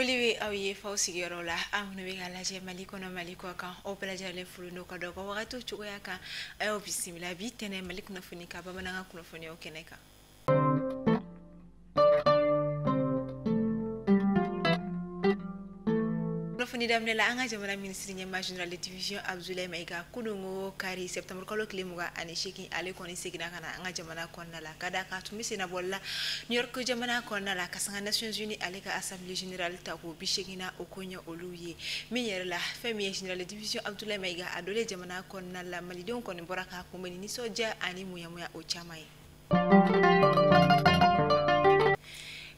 Foliwe awiye fausi yorola amnu be galaje maliko no maliko kan o pelajale fulu no ka dogo wagatu chugo yaka ayo bisimila bi tene malik no funika baba nanga kuno funi o keneka Funi damne la anga jamana ministri nyama general de division Abdoulaye Maiga kudungo kari septembre kolo klimuga ani sheki ale koni segina kana anga jamana konna la kada ka tumisi na bolla New York jamana konna la kasanga Nations Unies ale ka assemblée générale ta ko bishekina okonya oluye mi yere la femi general de division Abdoulaye Maiga adole jamana konna la malidon koni boraka ko meni ni soja ani muya o chamai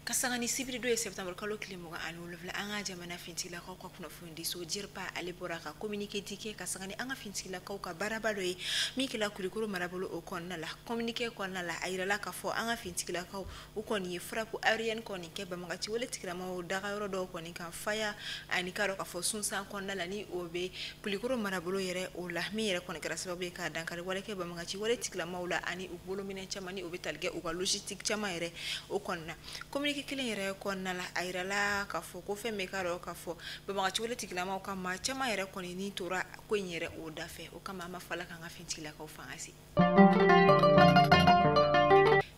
Kasangani sibiri do septembre kalo klimuga anu lovla anga jamana fintila ko kuna fundi so jirpa ale boraka communiquer dike kasangani anga fintila ko ka barabado e mikila kulikuru marabolo o konna la communiquer konna la ayira ka fo anga fintila ko o koni frapu arian koni ke ba mangati wole tikira ma o daga yoro do koni kan fire ani karo ka fo sunsan konna la ni obe kulikuru marabolo yere o la mi yere koni kara sababu ka dankare wole ke ba mangati wole tikira ma o la ani ubolo minen chamani obe talge o ka logistique chama yere o konna kelen yere konna la ayrala ka fo ko fe me karo ka fo be ma ci wala tigla ma ka ma chama yere koni ni tora ko nyere o dafe o kama ma fala ka nga fintila ka fa asi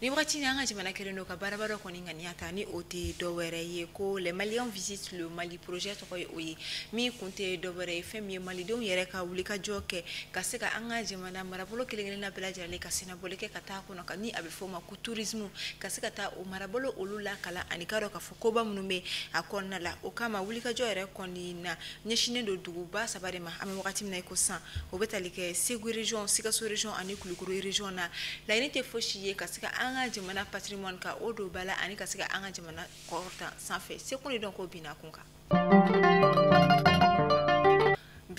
ni wakati nga jamana keleno ka barabara koni ngani ata ni ote do were ye ko le Maliens visitent le Mali projet to ko oyi mi kunte do were fe mi Mali don yere ka wuli ka joke ka se ka anga jamana marabolo kelengene na bela jale ka sina boleke ka ta ko no ka ni abe foma ku tourisme ka se ka ta o marabolo olula kala anikaro ka fokoba munume akonna la o kama wuli ka jo yere koni na nyeshine do duguba sabare ma ame wakati mna ko san o betalike segu region sika so region ani kulukuru region na la inite foshi ka se ka anga jamana patrimoine ka odo bala ani ka sika anga jamana korta sanfe sekuni don ko bina kunka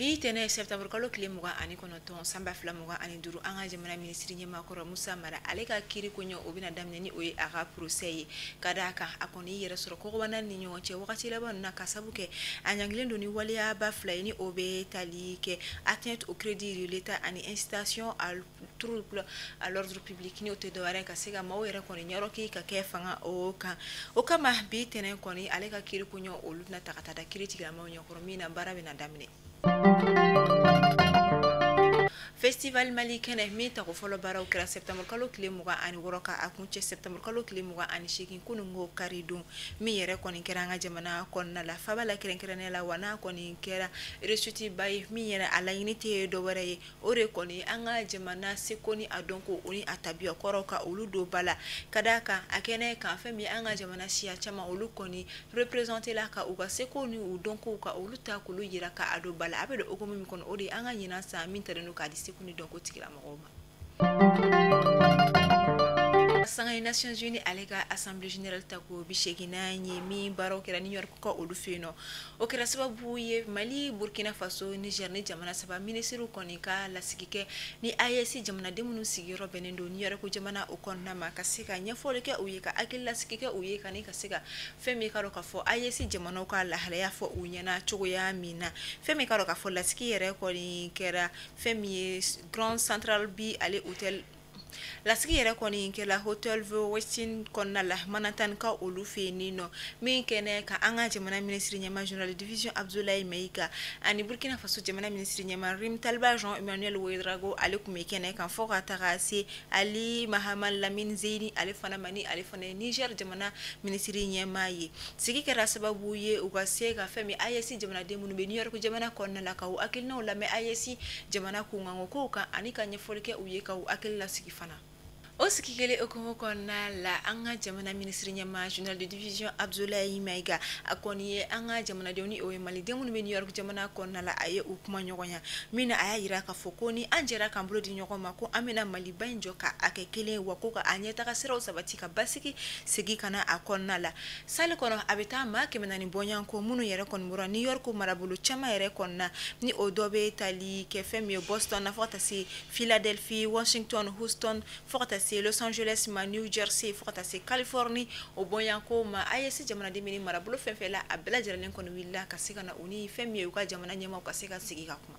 bi tene septembre kalo klimuga ani kono ton samba flamuga ani duru anga jamana ministri nyema koro Musa Mara aleka kiri kunyo obina damne ni oyi aga procès kadaka akoni yere soro ko wana ni nyonche wakati laba na kasabuke anyanglendo ni walia ba flaini obe talike atteinte au crédit de l'état ani incitation à trouble à l'ordre public ni ote doare kasega mawere koni nyoroki ka kefanga o kama bi tene koni aleka kiri kunyo oluna takata kiri tigala mawnyo koro mina barabe na damne Festival Mali kene mita ko folo bara ukira septembre kalo klimuga ani woroka akunche septembre kalo klimuga ani shekin kunungo karidun mi yere koni keranga jamana konna la fabala kerenkerane la wana koni kera resuti bay mi yere ala unité do wore ore koni anga jamana sekoni adonko uni atabio koroka uludo bala kadaka akene kan femi anga jamana sia chama ulu koni représenter la ka uga sekoni udonko ka uluta kulu yiraka ado bala abedo ogomi kono odi anga nyina sa minterenu ka kuni donc otikila magoma Sanga Nations Unies alega assemblée générale tako bishegina nyemi baro kera New York ko olufeno okera sababu ye Mali Burkina Faso Niger ni jamana saba ministru konika la sigike ni IEC jamana demunu sigiro benendo New York jamana okonna makasika nyafoleke uyeka akilla sigike uyeka ni kasika femi karo ka fo IEC jamana ko la hala fo unyana chogo ya mina femi karo ka fo la sikire ko ni kera femi Grand Central B ale hotel La sigire koni ke la hotel vo Westin konna la manatan ka olufe nino min kene ka anga jamana ministri nyama journal division Abdoulaye Maiga ani Burkina Faso jamana ministri nyama Rim Talba Jean Emmanuel Ouedraogo alikum kene kan foka tarasi Ali Mahaman Lamine Zeini alifana mani alifana Niger jamana ministri nyama yi sigi kera sababu ye ugase ga femi IEC jamana demunu be New York jamana konna la ka akil no la me IEC jamana ku ngango ko ka anika nyefolke uye ka akil la sigi fana Osikikele okomokona la anga jamana ministri nyama journal de division Abdoulaye Maiga akoni anga jamana dewni o Mali demunu be New York jamana konna la aye ukuma nyogonya mina aya yira ka fokoni anjera kambulo di nyogoma ko amena Mali banjo ka akekele wakoka anyeta ka sero sabati ka basiki sigi kana akonna la sale kono abeta ma kemena ni bonyanko munu yere kon mura New York marabulu chama yere konna ni odobe tali ke femi Boston na fota si Philadelphia Washington Houston fota Los Angeles ma New Jersey fokata se Californie o bonyanko ma IEC jamana de mini marabulo fenfela abela jaralen kono willa kasika na uni femi yuka jamana nyema kasika sigi kakuma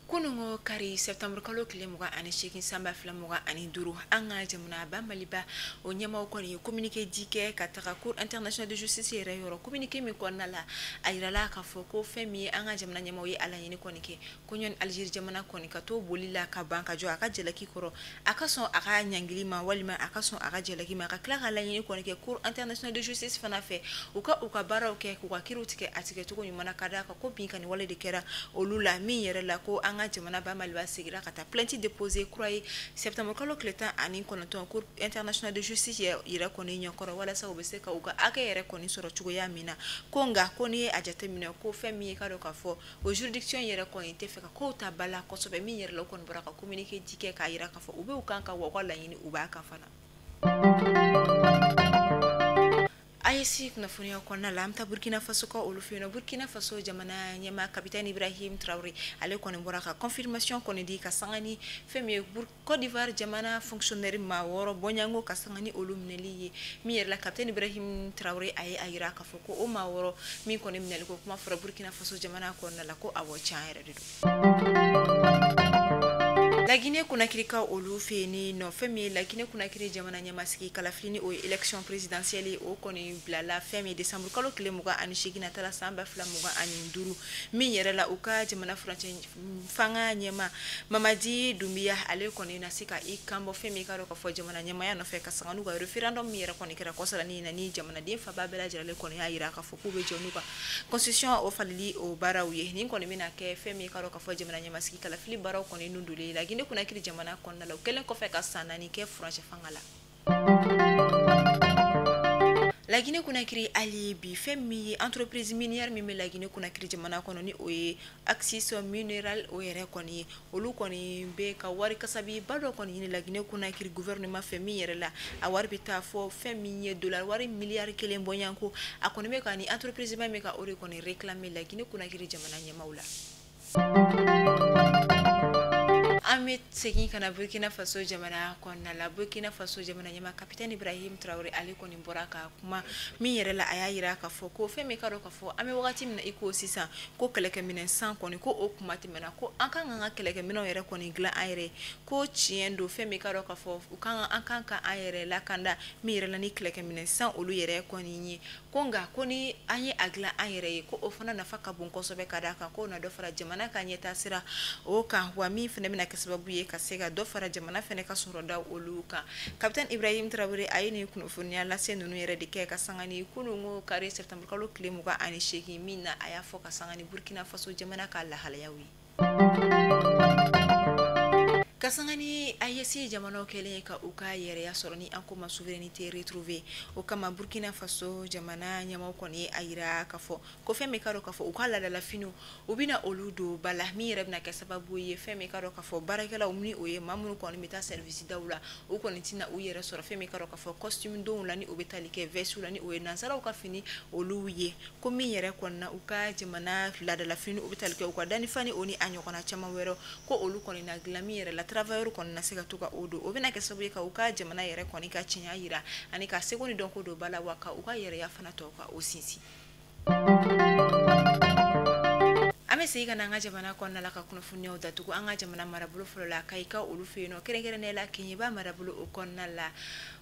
Kunungo kari septembre kalo kile muga ani shekin samba fila muga ani duru anga jamuna ba maliba o nyama ko ni communiqué dike ka taka cour international de justice yere yoro communiqué mi ko nala ayirala ka foko femi anga jamuna nyama wi ala yini ko nike ko nyon algérie jamana ko ni ka to bolila ka banka jo aka jelaki koro aka son aka nyangili ma walima aka son aka jelaki ma ka kla ala yini ko nike cour international de justice fana fe uka bara ke ko kiru tike atike to ko ni mana kada ka ko binka ni wale de kera olula mi yere la ko anga jamana ba maliba sigira kata plainte déposé croyé septembre kalo kletan ani konoton cour international de justice ira koni nyokoro wala sa obese ka uga aka yere koni soro chugo ya mina konga koni ajate mina ko femi ka do ka fo o juridiction yere koni te feka ko ta bala ko sobe mi yere lo kon boraka communiquer dike ka ira ka fo ube ukanka wo wala yini uba ka fana ayesi kuna funia kona lamta Burkina Faso ko olufino Burkina Faso jamana nyama capitaine Ibrahim Traoré ale koni boraka confirmation koni di kasangani femi Côte d'Ivoire jamana fonctionnaire ma woro bonyango kasangani olumneli mi yer la capitaine Ibrahim Traoré ay ayira ka foko o ma woro mi koni mneli ko kuma fora Burkina Faso jamana kona la ko abo chaire do la Guinée Conakry ka olu feni no femi la Guinée Conakry jamana nyamaski kala flini o élection présidentielle o koni blala femi décembre kalo kile muga ani shigina tala samba fla muga ani nduru mi yere la uka jamana français fanga nyema Mamadi Doumbia ale koni nasika ikambo femi karo ka fo jamana nyema ya no fe ka sanganu ga referendum mi yere koni kira kosala ni na ni jamana din fa babela jale koni ya ira ka fo kube jonuka constitution o falili o barawiye ni koni mina ke femi karo ka fo jamana nyamaski kala fili baraw koni nundule la Guinée Conakry jamana konna la kelen ko fe ka sanani ke français fangala la Guinée Conakry ali bi femi entreprise minière mi la Guinée Conakry jamana kono ni oye Axis Mineral o yere koni olu koni be ka wari kasabi bado koni ni la Guinée Conakry gouvernement femi yere la a wari bita fo femi dollar wari milliard kelen bonyanko akoni me ka ni entreprise ma me ka ori koni réclamer la Guinée Conakry jamana nyamaula Amit Segin kana Burkina Faso jamana konna la Burkina Faso jamana nyama capitaine Ibrahim Traoré ali koni boraka kuma mi yere la ayira ka fo ko femi karo ka fo ame wakati mina iko sisa ko keleke minen san koni ko o kuma timena ko anka nga keleke mino yere koni gla ayre ko chiendo femi karo ka fo ukanga anka ka ayre la kanda mi yere la ni keleke minen san olu yere koni nyi konga koni anye agla ayre ko ofana nafaka bunko sobe kadaka ko na do fara jamana ka nyeta sira o ka wa mi fene mina sababu ye kasega do fara jamana fene ka soroda oluka capitaine Ibrahim Traoré ayini kuno funya la senunu yere de ke kasangani kunungo kare septembre kalo klemuga ani sheki mina aya fo kasangani Burkina Faso jamana ka la halayawi kasangani ayesi jamano kele ka uka yere ya soroni ankoma souveraineté retrouvée o kama Burkina Faso jamana nyama koni ayira kafo ko feme karo kafo ukala la fino ubina oludo bala mi rebna ka sababu ye feme karo kafo barakala umni oye mamunu koni meta service dawla o koni tina uyere soro feme karo kafo costume don lani obetalike vesu lani oye nansara uka fini oluye ko mi yere konna uka jamana la fino obetalike uka dani fani oni anyo kona chama wero ko olu koni na glami yere la travailleur kon na sega tuka odo obina ke sabu ka uka jamana yere koni ka chinya yira ani ka segoni donc do bala waka uka yere ya fana to ka osisi ame seiga na ngaje bana kon na la ka kuno funyo datugo anga jamana marabulu folo la kaika olufeno kere ne la kinyi ba marabulu okon na la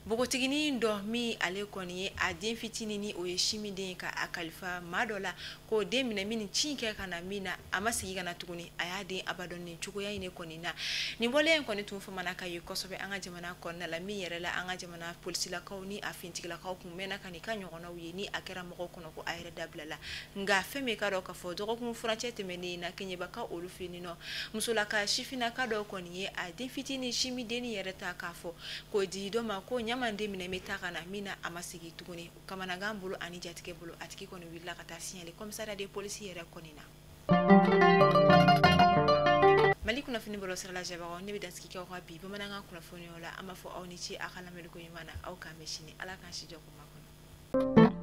bogotigini ndo mi ale koni adin fitini ni oyeshimi den ka akalifa madola ko de mina mini chinke kana mina amasi kana tuguni ayade abadon ni chugo ya ine koni na ni bole en koni tumfo manaka yuko sobe anga jamana konna la mi yere la anga jamana police la kawni afinti la kaw kumena kani kanyo ona uyeni akera moko kono ko ayre dablala nga feme ka do ka fo do ko franchete meni na kenye baka olufini no musula ka shifina ka do koni adin fitini shimi deni yere ta ka fo ko di do ma ko nyama nde mina metaka na mina amasigi tuguni kama na gambulu ani jatike bulu atiki kono willa kata signale commissariat des policiers yere konina mali kuna fini bolo sala jaba ne bi danski ko bi bama nga kuna foni wala ama fo awni ci akala mel ko yimana aw ka machine ala kan shi joko makon